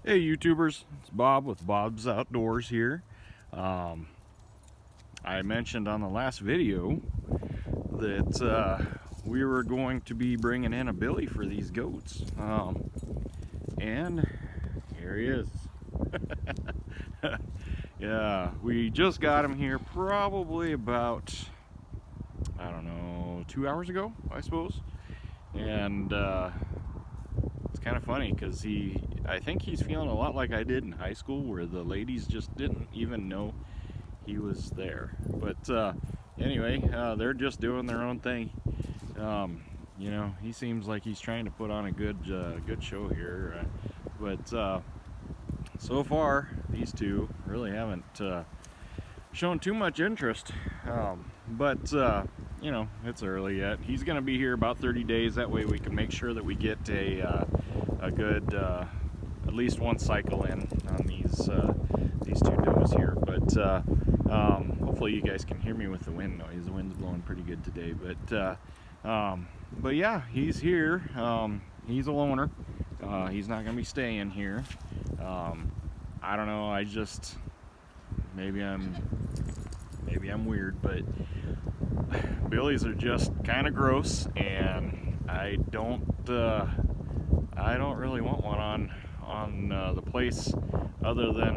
Hey YouTubers, it's Bob with Bob's Outdoors here. I mentioned on the last video that we were going to be bringing in a billy for these goats. And here he is. Yeah, we just got him here probably about, I don't know, 2 hours ago, I suppose. And it's kind of funny because I think he's feeling a lot like I did in high school, where the ladies just didn't even know he was there. But anyway, they're just doing their own thing. You know, he seems like he's trying to put on a good show here. But so far, these two really haven't shown too much interest. But you know, it's early yet. He's going to be here about 30 days. That way we can make sure that we get a good at least one cycle in on these two does here. But hopefully you guys can hear me with the wind noise. The wind's blowing pretty good today. But yeah, he's here. He's a loner. He's not going to be staying here. I don't know. I just maybe I'm weird, but billies are just kind of gross, and I don't really want one on the place, other than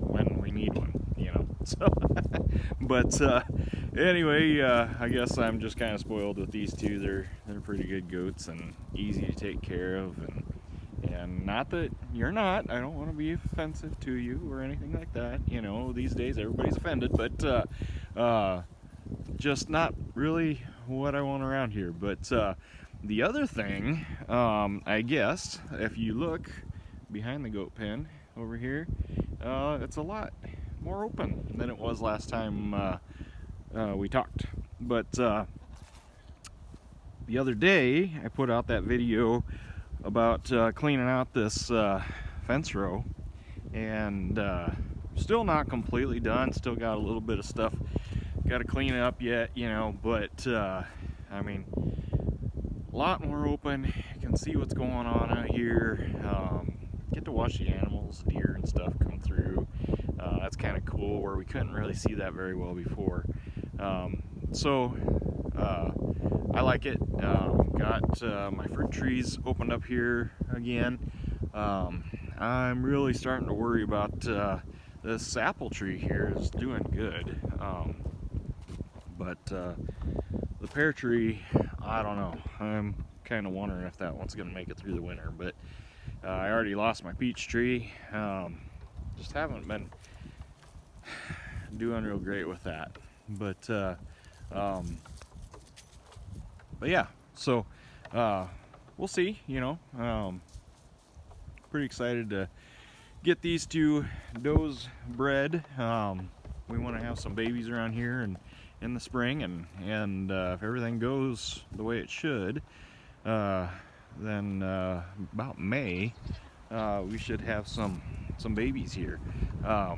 when we need one, you know. So, but anyway, I guess I'm just kind of spoiled with these two. They're pretty good goats and easy to take care of, and not that you're not. I don't want to be offensive to you or anything like that. You know, these days everybody's offended, but just not really what I want around here. But the other thing, I guess, if you look behind the goat pen over here, it's a lot more open than it was last time we talked. But the other day I put out that video about cleaning out this fence row, and still not completely done. Still got a little bit of stuff got to clean it up yet, you know. But I mean, a lot more open. You can see what's going on out here. Get to watch the animals, deer and stuff come through. That's kind of cool, where we couldn't really see that very well before. So I like it. Got my fruit trees opened up here again. I'm really starting to worry about this apple tree here is doing good. But the pear tree, I don't know. I'm kind of wondering if that one's going to make it through the winter. But I already lost my peach tree. Just haven't been doing real great with that. But yeah, so we'll see. You know, pretty excited to get these two does bred. We want to have some babies around here and in the spring, and if everything goes the way it should, then about May we should have some babies here. I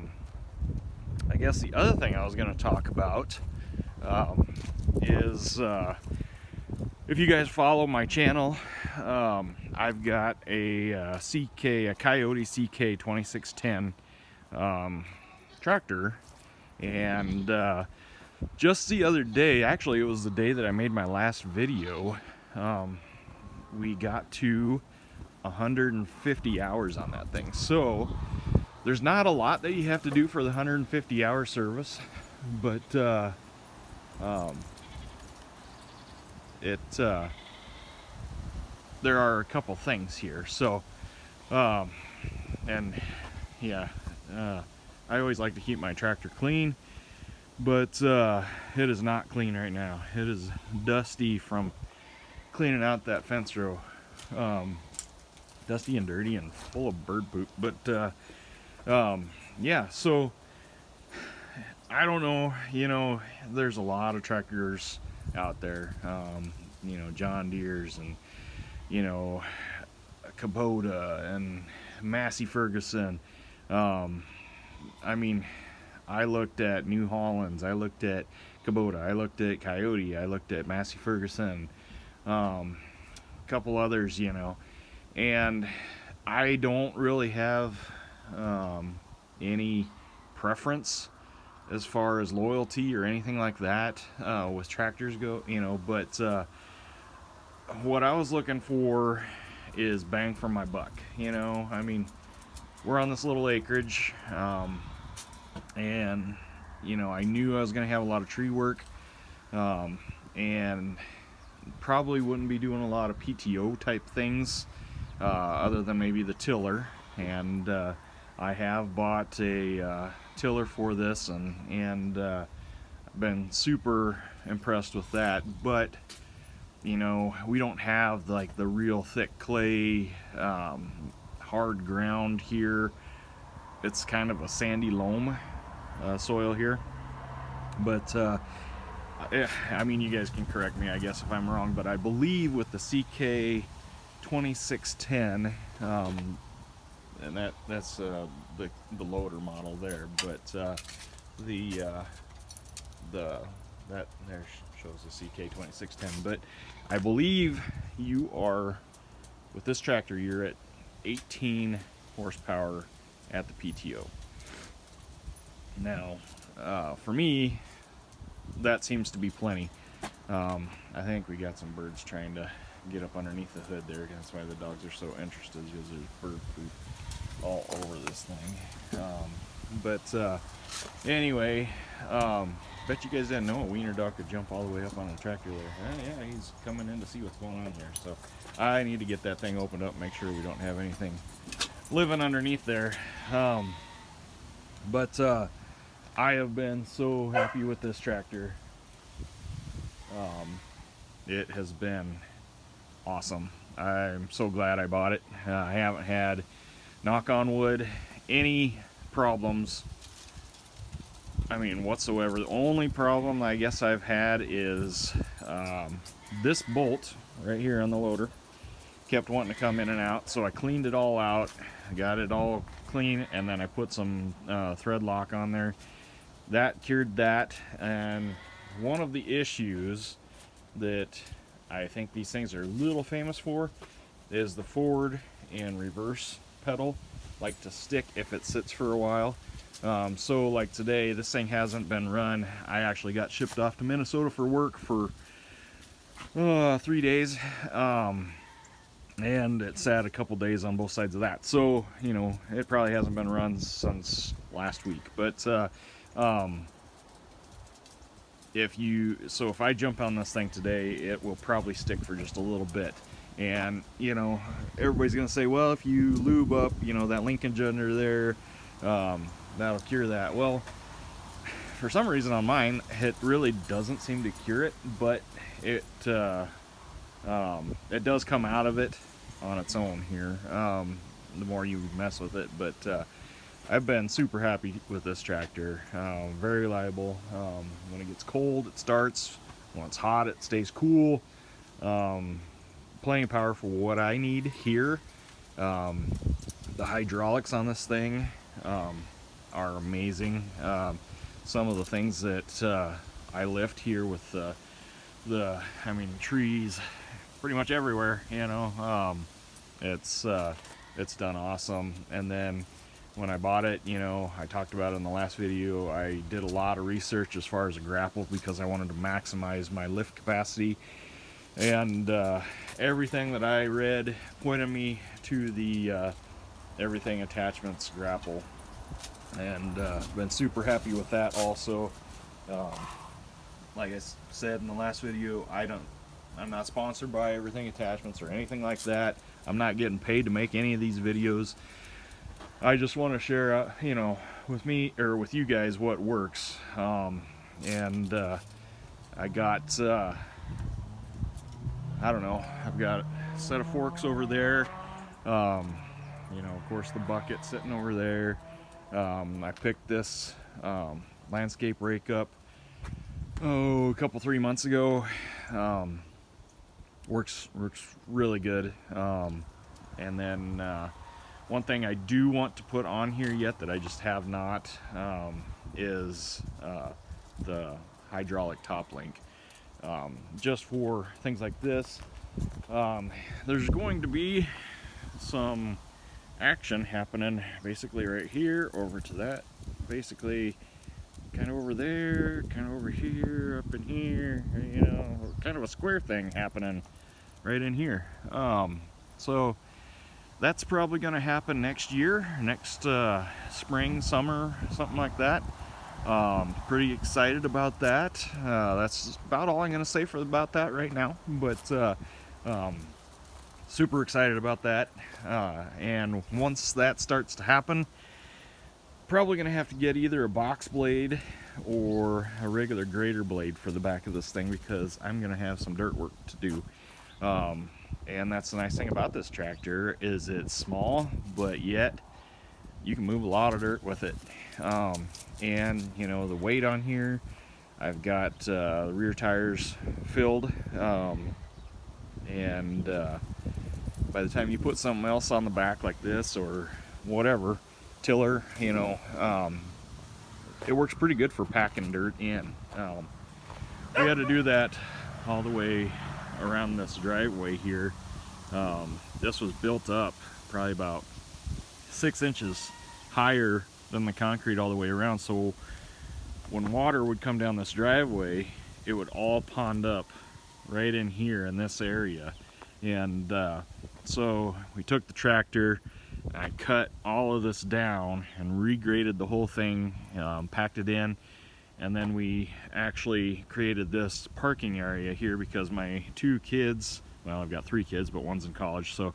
guess the other thing I was going to talk about is if you guys follow my channel, I've got a Coyote CK 2610 tractor, and just the other day, actually it was the day that I made my last video, we got to 150 hours on that thing. So there's not a lot that you have to do for the 150 hour service, but there are a couple things here. So and yeah, I always like to keep my tractor clean, but it is not clean right now. It is dusty from cleaning out that fence row. Dusty and dirty and full of bird poop. But yeah, so I don't know, you know, there's a lot of tractors out there, you know, John Deere's and, you know, Kubota and Massey Ferguson. I mean, I looked at New Hollands, I looked at Kubota, I looked at Coyote, I looked at Massey Ferguson, a couple others, you know, and I don't really have any preference as far as loyalty or anything like that with tractors go, you know, but what I was looking for is bang for my buck, you know. I mean, we're on this little acreage, and you know, I knew I was going to have a lot of tree work, and probably wouldn't be doing a lot of PTO type things, other than maybe the tiller. And I have bought a tiller for this, and been super impressed with that. But you know, we don't have like the real thick clay, hard ground here. It's kind of a sandy loam soil here. But I mean, you guys can correct me, I guess, if I'm wrong, but I believe with the CK 2610, and that's the loader model there, but that there shows the CK 2610. But I believe you are, with this tractor, you're at 18 horsepower at the PTO. Now, for me, that seems to be plenty. I think we got some birds trying to get up underneath the hood there. That's why the dogs are so interested, because there's bird poop all over this thing. But anyway, bet you guys didn't know a wiener dog could jump all the way up on the tractor there. Yeah, he's coming in to see what's going on here. So I need to get that thing opened up, make sure we don't have anything living underneath there. But I have been so happy with this tractor. It has been awesome. I'm so glad I bought it. I haven't had, knock on wood, any problems, I mean, whatsoever. The only problem I guess I've had is this bolt right here on the loader kept wanting to come in and out, so I cleaned it all out, got it all clean, and then I put some thread lock on there. That cured that. And one of the issues that I think these things are a little famous for is the forward and reverse pedal like to stick if it sits for a while. So like today, this thing hasn't been run. I actually got shipped off to Minnesota for work for 3 days, and it sat a couple days on both sides of that. So you know, it probably hasn't been run since last week. But if I jump on this thing today, it will probably stick for just a little bit. And you know, everybody's gonna say, well, if you lube up, you know, that linkage under there, that'll cure that. Well, for some reason on mine, it really doesn't seem to cure it, but it does come out of it on its own here, the more you mess with it. But I've been super happy with this tractor. Very reliable. When it gets cold, it starts. When it's hot, it stays cool. Plenty of power for what I need here. The hydraulics on this thing are amazing. Some of the things that I lift here with I mean, trees pretty much everywhere, you know, it's done awesome. And then when I bought it, you know, I talked about it in the last video, I did a lot of research as far as a grapple because I wanted to maximize my lift capacity. And everything that I read pointed me to the Everything Attachments grapple, and been super happy with that also. Like I said in the last video, I'm not sponsored by Everything Attachments or anything like that. I'm not getting paid to make any of these videos. I just want to share, you know, with me or with you guys what works. And I got I don't know, I've got a set of forks over there. You know, of course, the bucket sitting over there. I picked this landscape rake up a couple 3 months ago. Works really good. And then one thing I do want to put on here yet that I just have not is the hydraulic top link. Just for things like this. There's going to be some action happening basically right here, over to that, basically kind of over there, kind of over here, up in here, you know, kind of a square thing happening right in here. So that's probably going to happen next year, next spring, summer, something like that. Pretty excited about that. That's about all I'm going to say about that right now, but super excited about that. And once that starts to happen, probably going to have to get either a box blade or a regular grader blade for the back of this thing, because I'm going to have some dirt work to do. And that's the nice thing about this tractor, is it's small, but yet you can move a lot of dirt with it. And you know, the weight on here, I've got the rear tires filled, and by the time you put something else on the back like this or whatever, tiller, you know, it works pretty good for packing dirt in. We had to do that all the way around this driveway here. This was built up probably about 6 inches higher than the concrete all the way around, so when water would come down this driveway, it would all pond up right in here in this area. And so we took the tractor, I cut all of this down and regraded the whole thing, packed it in, and then we actually created this parking area here because my 2 kids, well, I've got 3 kids, but one's in college, so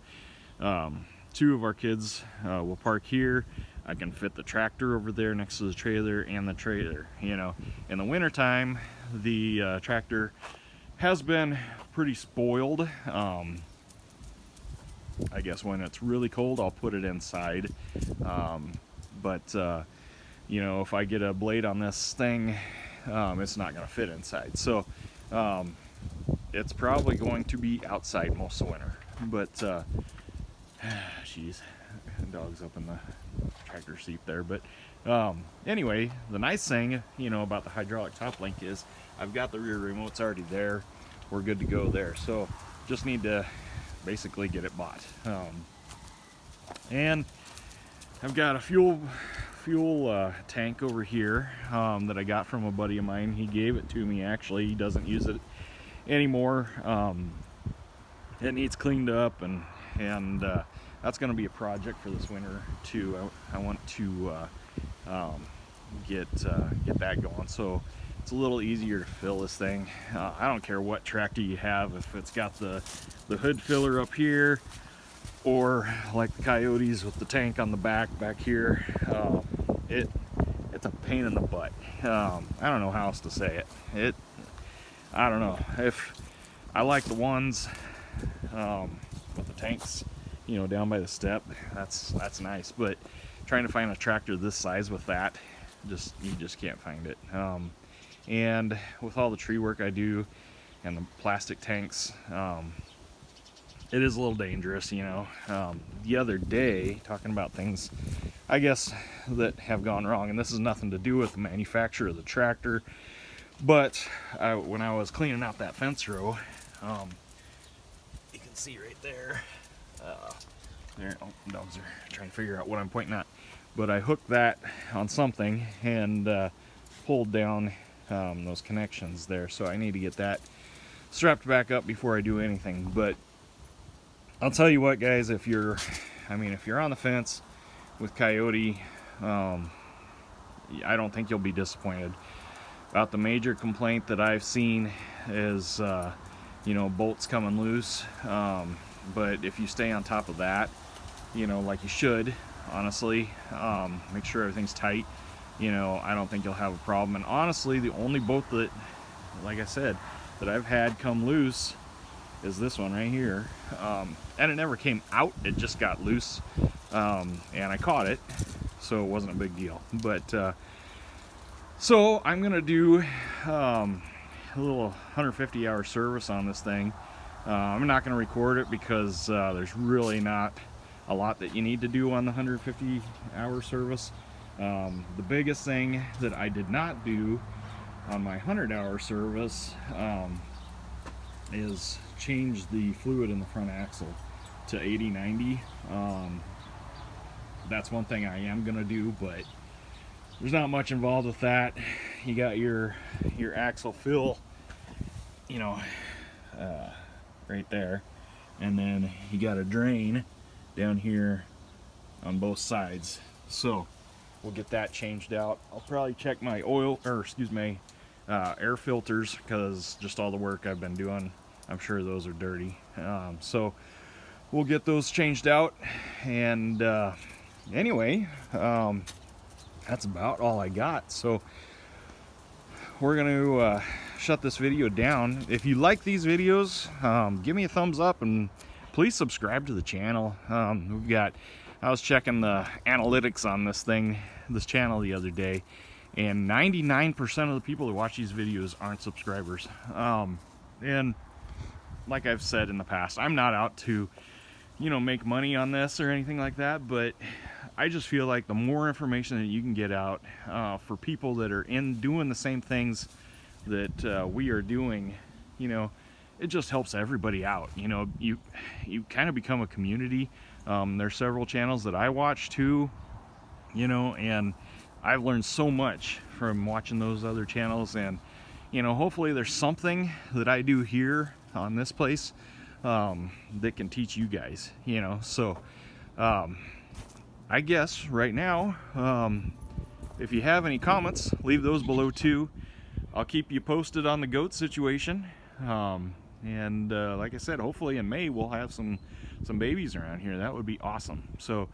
2 of our kids will park here. I can fit the tractor over there next to the trailer and the trailer. You know, in the wintertime, the tractor has been pretty spoiled. I guess when it's really cold, I'll put it inside. But you know, if I get a blade on this thing, it's not going to fit inside. So it's probably going to be outside most of the winter. But jeez, dog's up in the tractor seat there. But anyway, the nice thing, you know, about the hydraulic top link is I've got the rear remotes already there. We're good to go there. So just need to basically get it bought. And I've got a fuel tank over here that I got from a buddy of mine. He gave it to me, actually. He doesn't use it anymore. It needs cleaned up, and that's going to be a project for this winter too. I want to get that going, so it's a little easier to fill this thing. I don't care what tractor you have, if it's got the hood filler up here, or like the Coyotes with the tank on the back here. It's a pain in the butt. I don't know how else to say it. I don't know. If I like the ones with the tanks, you know, down by the step, that's nice. But trying to find a tractor this size with that, you just can't find it. And with all the tree work I do and the plastic tanks, it is a little dangerous, you know. The other day, talking about things, I guess, that have gone wrong, and this has nothing to do with the manufacturer of the tractor, but when I was cleaning out that fence row, you can see right there, dogs are trying to figure out what I'm pointing at, but I hooked that on something and pulled down those connections there, so I need to get that strapped back up before I do anything. But I'll tell you what, guys, if you're on the fence with Coyote, I don't think you'll be disappointed. About the major complaint that I've seen is you know, bolts coming loose, but if you stay on top of that, you know, like you should, honestly, make sure everything's tight, you know, I don't think you'll have a problem. And honestly, the only bolt that, like I said, that I've had come loose is this one right here, and it never came out, it just got loose, and I caught it, so it wasn't a big deal. But so I'm gonna do a little 150-hour service on this thing. I'm not gonna record it because there's really not a lot that you need to do on the 150-hour service. The biggest thing that I did not do on my 100-hour service is change the fluid in the front axle to 80-90. that's one thing I am gonna do, but there's not much involved with that. You got your axle fill, you know, right there, and then you got a drain down here on both sides. So we'll get that changed out. I'll probably check my oil, or excuse me, air filters, because just all the work I've been doing, I'm sure those are dirty. So we'll get those changed out. And anyway, that's about all I got. So we're gonna shut this video down. If you like these videos, give me a thumbs up and please subscribe to the channel. I was checking the analytics on this channel the other day, and 99% of the people that watch these videos aren't subscribers. And like I've said in the past, I'm not out to, you know, make money on this or anything like that, but I just feel like the more information that you can get out for people that are doing the same things that we are doing, you know, it just helps everybody out. You know, you kind of become a community. There's several channels that I watch too, you know, and I've learned so much from watching those other channels. And you know, hopefully there's something that I do here on this place that can teach you guys, you know. So I guess right now, if you have any comments, leave those below too. I'll keep you posted on the goat situation. And like I said, hopefully in May we'll have some babies around here. That would be awesome. So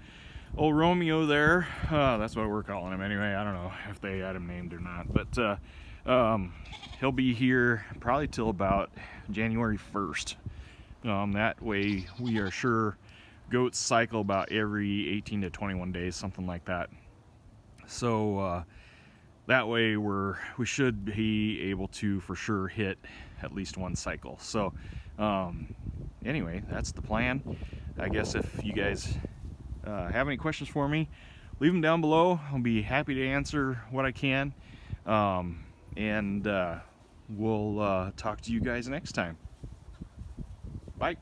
old Romeo there, that's what we're calling him anyway. I don't know if they had him named or not, but he'll be here probably till about January 1st. That way we are sure goats cycle about every 18 to 21 days, something like that. So that way we should be able to for sure hit at least one cycle. So anyway, that's the plan. I guess if you guys have any questions for me, leave them down below. I'll be happy to answer what I can. And we'll talk to you guys next time. Bye.